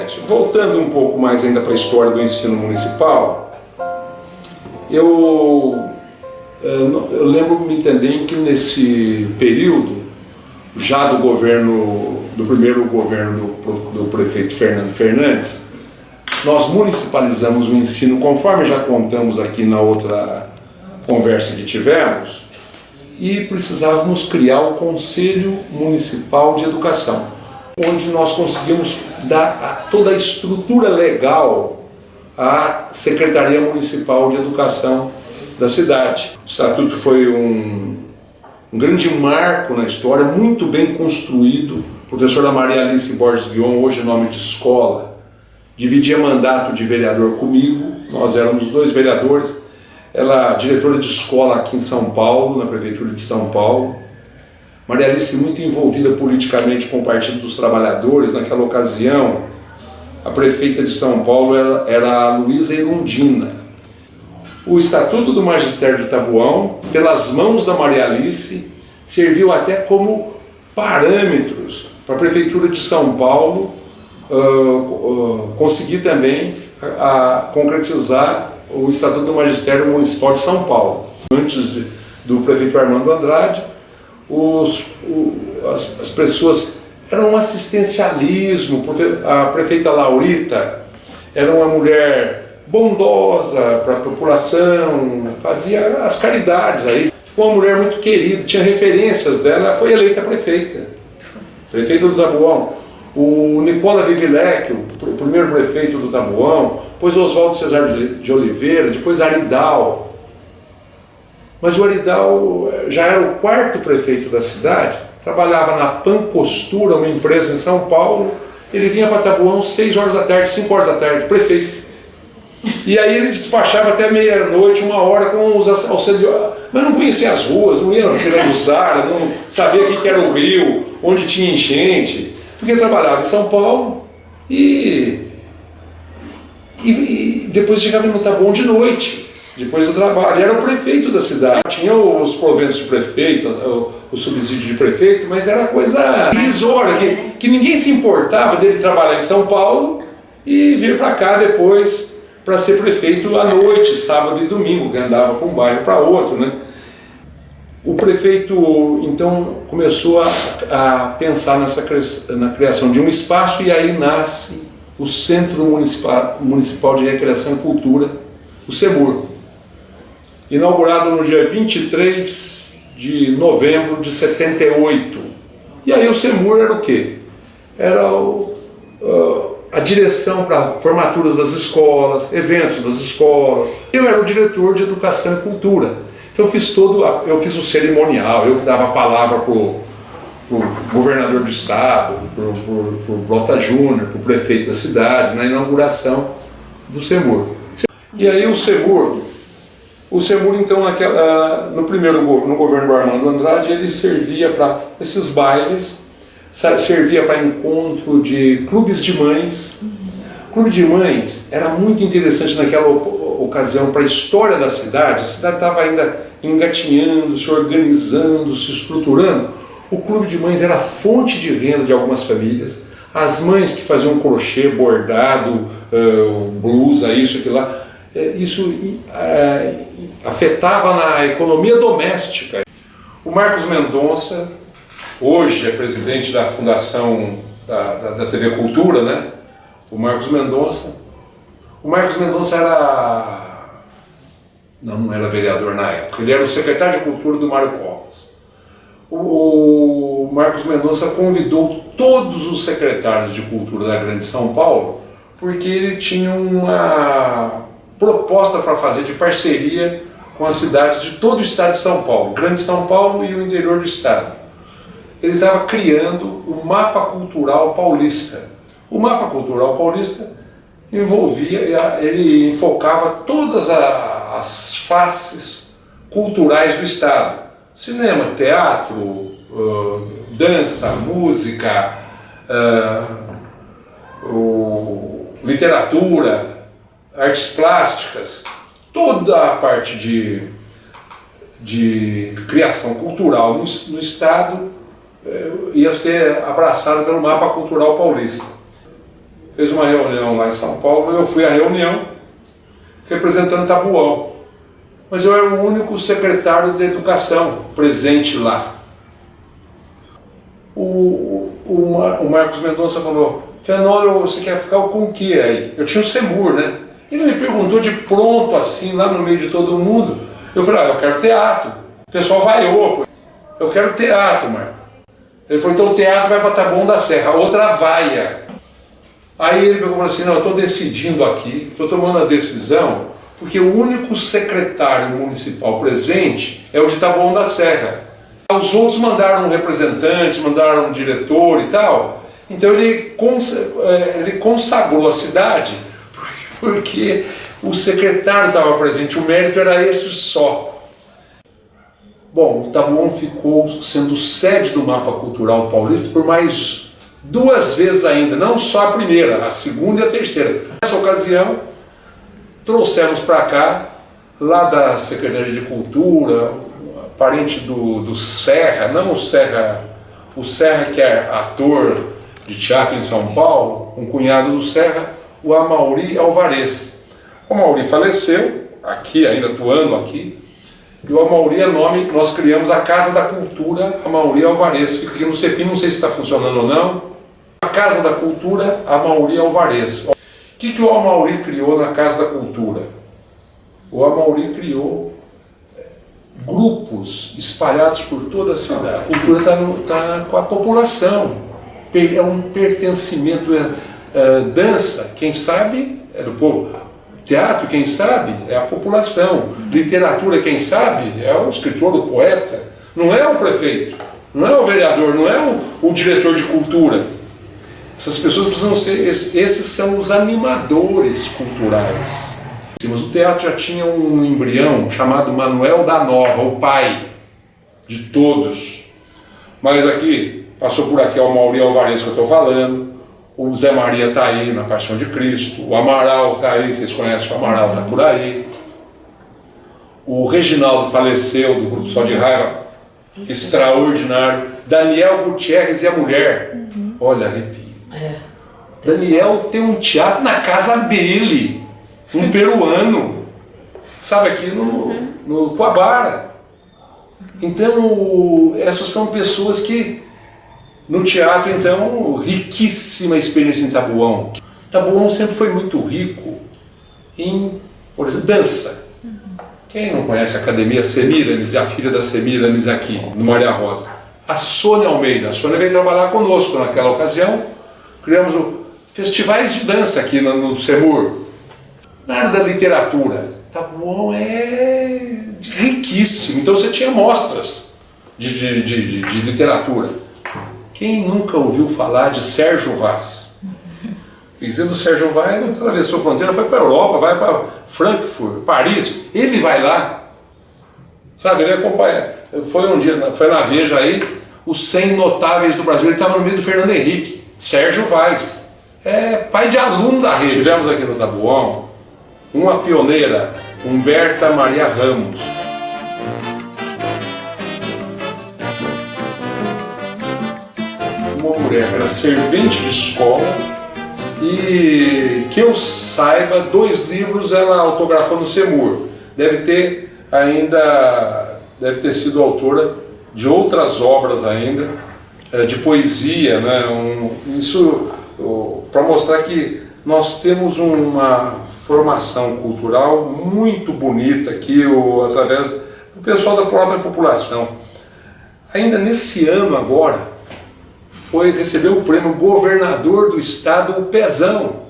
interessante. Voltando um pouco mais ainda para a história do ensino municipal, eu lembro-me também que nesse período, já do primeiro governo do prefeito Fernando Fernandes, nós municipalizamos o ensino, conforme já contamos aqui na outra conversa que tivemos, e precisávamos criar o Conselho Municipal de Educação, onde nós conseguimos dar toda a estrutura legal à Secretaria Municipal de Educação da cidade. O Estatuto foi um grande marco na história, muito bem construído. A professora Maria Alice Borges Guion, hoje nome de escola, dividia mandato de vereador comigo, nós éramos dois vereadores, ela diretora de escola aqui em São Paulo, na Prefeitura de São Paulo. Maria Alice muito envolvida politicamente com o Partido dos Trabalhadores. Naquela ocasião, a prefeita de São Paulo era a Luísa Erundina. O Estatuto do Magistério de Taboão, pelas mãos da Maria Alice, serviu até como parâmetros para a Prefeitura de São Paulo conseguir também concretizar o Estatuto do Magistério Municipal de São Paulo. Antes do prefeito Armando Andrade, as pessoas eram um assistencialismo. A prefeita Laurita era uma mulher bondosa para a população, fazia as caridades aí. Ficou uma mulher muito querida, tinha referências dela, ela foi eleita prefeita do Taboão. O Nicola Vivilec, o primeiro prefeito do Taboão, depois Oswaldo Cesar de Oliveira, depois Aridal. Mas o Aridal já era o quarto prefeito da cidade, trabalhava na Pan Costura, uma empresa em São Paulo. Ele vinha para Taboão 6 horas da tarde, 5 horas da tarde, prefeito. E aí ele despachava até meia-noite, 1 hora com os auxiliares, mas não conhecia as ruas, não ia na Pirangusara, não sabia o que era o rio, onde tinha enchente, porque trabalhava em São Paulo e depois chegava no Taboão de noite, depois do trabalho. Ele era o prefeito da cidade, tinha os proventos de prefeito, o subsídio de prefeito, mas era coisa irrisória, que ninguém se importava dele trabalhar em São Paulo e vir para cá depois para ser prefeito à noite, sábado e domingo, que andava para um bairro para outro, né? O prefeito então começou a pensar na criação de um espaço, e aí nasce o Centro Municipal de Recreação e Cultura, o CEMUR, inaugurado no dia 23 de novembro de 78. E aí o CEMUR era o quê? Era a direção para formaturas das escolas, eventos das escolas. Eu era o diretor de Educação e Cultura. Então eu fiz o cerimonial, eu que dava a palavra para o governador do estado, para o Blota Júnior, para o prefeito da cidade, na inauguração do CEMUR. E aí o CEMUR então no governo do Armando Andrade, ele servia para esses bailes, servia para encontro de clubes de mães. Clube de mães era muito interessante naquela ocasião para a história da cidade. A cidade estava ainda engatinhando, se organizando, se estruturando. O clube de mães era fonte de renda de algumas famílias. As mães que faziam crochê, bordado, blusa, isso e aquilo lá, isso afetava na economia doméstica. O Marcos Mendonça, hoje é presidente da Fundação da TV Cultura, né? O Marcos Mendonça não era vereador na época, ele era o secretário de Cultura do Mário Covas. O Marcos Mendonça convidou todos os secretários de Cultura da Grande São Paulo, porque ele tinha uma proposta para fazer de parceria com as cidades de todo o estado de São Paulo, Grande São Paulo e o interior do estado. Ele estava criando o Mapa Cultural Paulista. O Mapa Cultural Paulista ele enfocava todas as faces culturais do estado: cinema, teatro, dança, música, literatura, artes plásticas, toda a parte de criação cultural no estado ia ser abraçada pelo Mapa Cultural Paulista. fez uma reunião lá em São Paulo, eu fui à reunião representando Taboão. Mas eu era o único secretário de educação presente lá. O Marcos Mendonça falou: Fenômeno, você quer ficar com o que aí? Eu tinha o SEMUR, né? Ele me perguntou de pronto, assim, lá no meio de todo mundo. Eu falei: eu quero teatro. O pessoal vaiou. Eu quero teatro, Marcos. Ele falou: então o teatro vai para Taboão da Serra, a outra vaia. Aí ele falou assim: não, eu estou decidindo aqui, estou tomando a decisão, porque o único secretário municipal presente é o de Taboão da Serra. Os outros mandaram representantes, mandaram um diretor e tal. Então ele consagrou a cidade porque o secretário estava presente, o mérito era esse só. Bom, o Taboão ficou sendo sede do Mapa Cultural Paulista por mais 2 vezes ainda, não só a primeira, a segunda e a terceira. Nessa ocasião, trouxemos para cá, lá da Secretaria de Cultura, parente do Serra, não o Serra que é ator de teatro em São Paulo, um cunhado do Serra, o Amauri Alvarez. O Amauri faleceu, aqui, ainda atuando aqui, e o Amauri é nome, nós criamos a Casa da Cultura Amauri Alvarez, fica aqui no CEPIM, não sei se está funcionando ou não. A Casa da Cultura Amauri Alvarez. O que o Amauri criou na Casa da Cultura? O Amauri criou grupos espalhados por toda a cidade. A cultura está com a população, é um pertencimento, dança, quem sabe, é do povo. Teatro, quem sabe, é a população. Literatura, quem sabe, é o escritor, o poeta. Não é o prefeito, não é o vereador, não é o diretor de cultura. Essas pessoas precisam ser, esses são os animadores culturais. Mas o teatro já tinha um embrião chamado Manuel da Nova, o pai de todos. Mas aqui, passou por aqui o Amauri Alvarez que eu estou falando, o Zé Maria está aí na Paixão de Cristo, o Amaral está aí, vocês conhecem o Amaral, está por aí. O Reginaldo faleceu, do Grupo Só de Raiva, extraordinário. Daniel Gutierrez e a Mulher, olha, arrepio. Daniel tem um teatro na casa dele, um peruano, sabe, aqui no Coabara. Então, essas são pessoas que, no teatro, então, riquíssima experiência em Taboão. Taboão sempre foi muito rico em, por exemplo, dança. Quem não conhece a Academia Semiramis, a filha da Semiramis aqui, no Maria Rosa? A Sônia Almeida. A Sônia veio trabalhar conosco naquela ocasião. Criamos festivais de dança aqui no SEMUR. Nada da literatura. Taboão é riquíssimo. Então você tinha mostras de literatura. Quem nunca ouviu falar de Sérgio Vaz? Dizendo Sérgio Vaz, atravessou a fronteira, foi para a Europa, vai para Frankfurt, Paris. Ele vai lá. Sabe, ele acompanha. Foi um dia, foi na Veja aí, os 100 notáveis do Brasil. Ele estava no meio do Fernando Henrique. Sérgio Vaz. É pai de aluno da rede. Tivemos aqui no Taboão uma pioneira, Humberta Maria Ramos. Uma mulher que era servente de escola e, que eu saiba, 2 livros ela autografou no SEMUR. Deve ter sido autora de outras obras ainda, de poesia, né? Isso para mostrar que nós temos uma formação cultural muito bonita aqui, através do pessoal da própria população. Ainda nesse ano agora, recebeu o prêmio governador do estado, o Pezão.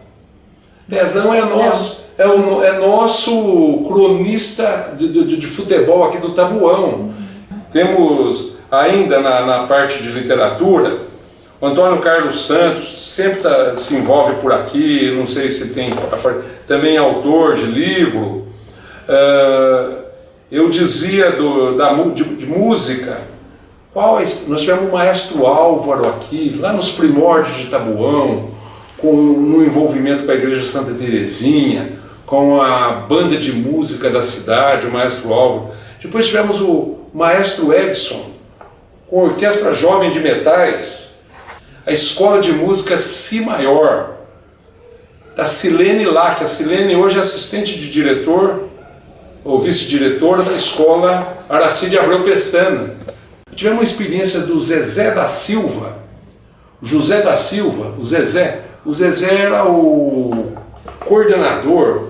Pezão é nosso cronista de futebol aqui do Taboão. Temos ainda na parte de literatura, o Antônio Carlos Santos sempre se envolve por aqui, não sei se tem, também é autor de livro. Eu dizia de música, nós tivemos o maestro Álvaro aqui, lá nos primórdios de Taboão, no envolvimento com a Igreja Santa Terezinha, com a banda de música da cidade, o maestro Álvaro. Depois tivemos o maestro Edson, com a Orquestra Jovem de Metais, a Escola de Música Si Maior, da Silene Lac. A Silene hoje é assistente de diretor ou vice-diretora da escola Aracide Abreu Pestana. Tivemos uma experiência do Zezé da Silva, José da Silva, o Zezé. O Zezé era o coordenador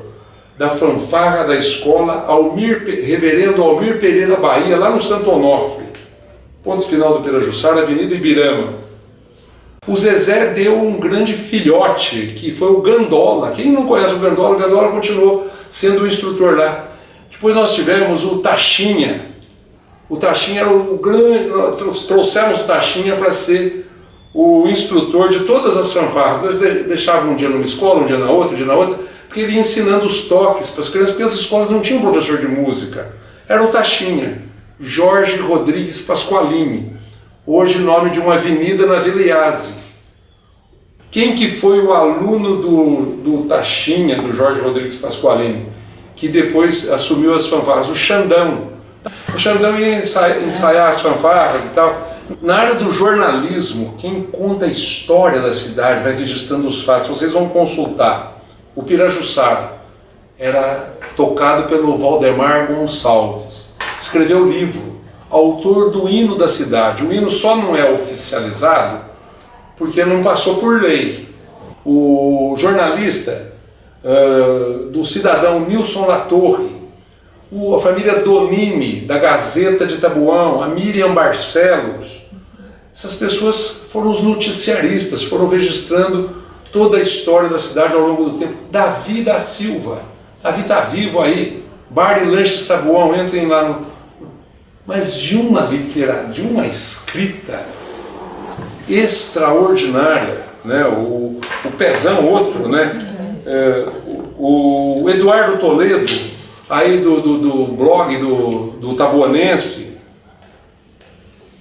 da fanfarra da escola Reverendo Almir Pereira Bahia, lá no Santo Onofre, ponto final do Pirajussara, Avenida Ibirama. O Zezé deu um grande filhote, que foi o Gandola. Quem não conhece o Gandola continuou sendo o instrutor lá. Depois nós tivemos o Taxinha. O Taxinha era o grande... Nós trouxemos o Taxinha para ser o instrutor de todas as fanfarras. Nós deixava um dia numa escola, um dia na outra, porque ele ia ensinando os toques para as crianças, porque as escolas não tinham professor de música. Era o Taxinha, Jorge Rodrigues Pasqualini, hoje nome de uma avenida na Vila Iase. Quem que foi o aluno do Taxinha, do Jorge Rodrigues Pasqualini, que depois assumiu as fanfarras? O Xandão. O Xandão ia ensaiar as fanfarras e tal. Na área do jornalismo, quem conta a história da cidade, vai registrando os fatos, vocês vão consultar. O Pirajussara era tocado pelo Valdemar Gonçalves. Escreveu livro, autor do hino da cidade. O hino só não é oficializado porque não passou por lei. O jornalista do cidadão Nilson Latorre, a família Domini, da Gazeta de Tabuão, a Miriam Barcelos, essas pessoas foram os noticiaristas, foram registrando toda a história da cidade ao longo do tempo. Davi da Silva, Davi está vivo aí, Bar e Lanches Tabuão, entrem lá no... Mas de uma escrita extraordinária, né? O Pezão, outro, né? O Eduardo Toledo, aí do blog do Tabuanense,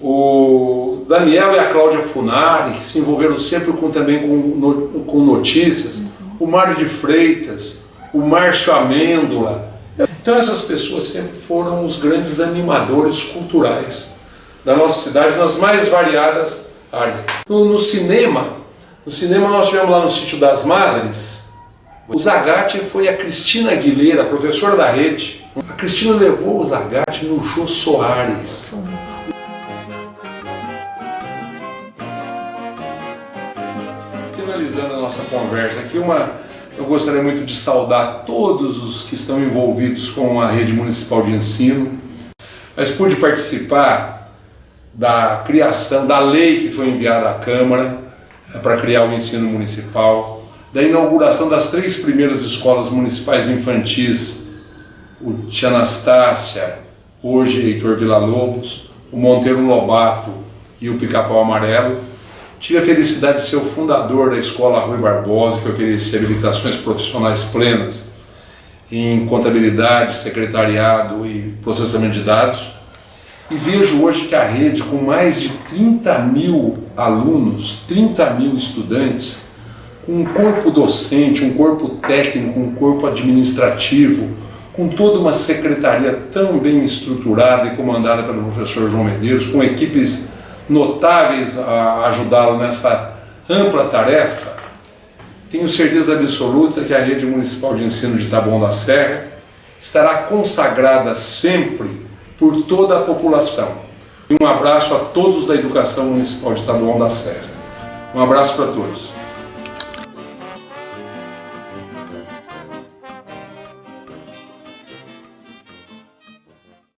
o Daniel e a Cláudia Funari, que se envolveram sempre também com notícias, o Mário de Freitas, o Márcio Amêndola. Então essas pessoas sempre foram os grandes animadores culturais da nossa cidade, nas mais variadas áreas. No cinema nós tivemos lá no Sítio das Madres. O Zagatti foi a Cristina Aguilera, professora da rede. A Cristina levou o Zagatti no Jô Soares. Finalizando a nossa conversa aqui, eu gostaria muito de saudar todos os que estão envolvidos com a rede municipal de ensino, mas pude participar da criação da lei que foi enviada à Câmara para criar o ensino municipal, da inauguração das 3 primeiras escolas municipais infantis, o Tia Anastácia, hoje Heitor Villa-Lobos, o Monteiro Lobato e o Pica-Pau Amarelo. Tive a felicidade de ser o fundador da Escola Rui Barbosa, que oferecia habilitações profissionais plenas em contabilidade, secretariado e processamento de dados. E vejo hoje que a rede, com mais de 30 mil alunos, 30 mil estudantes, com um corpo docente, um corpo técnico, um corpo administrativo, com toda uma secretaria tão bem estruturada e comandada pelo professor João Medeiros, com equipes notáveis a ajudá-lo nessa ampla tarefa, tenho certeza absoluta que a rede municipal de ensino de Taboão da Serra estará consagrada sempre por toda a população. E um abraço a todos da educação municipal de Taboão da Serra. Um abraço para todos.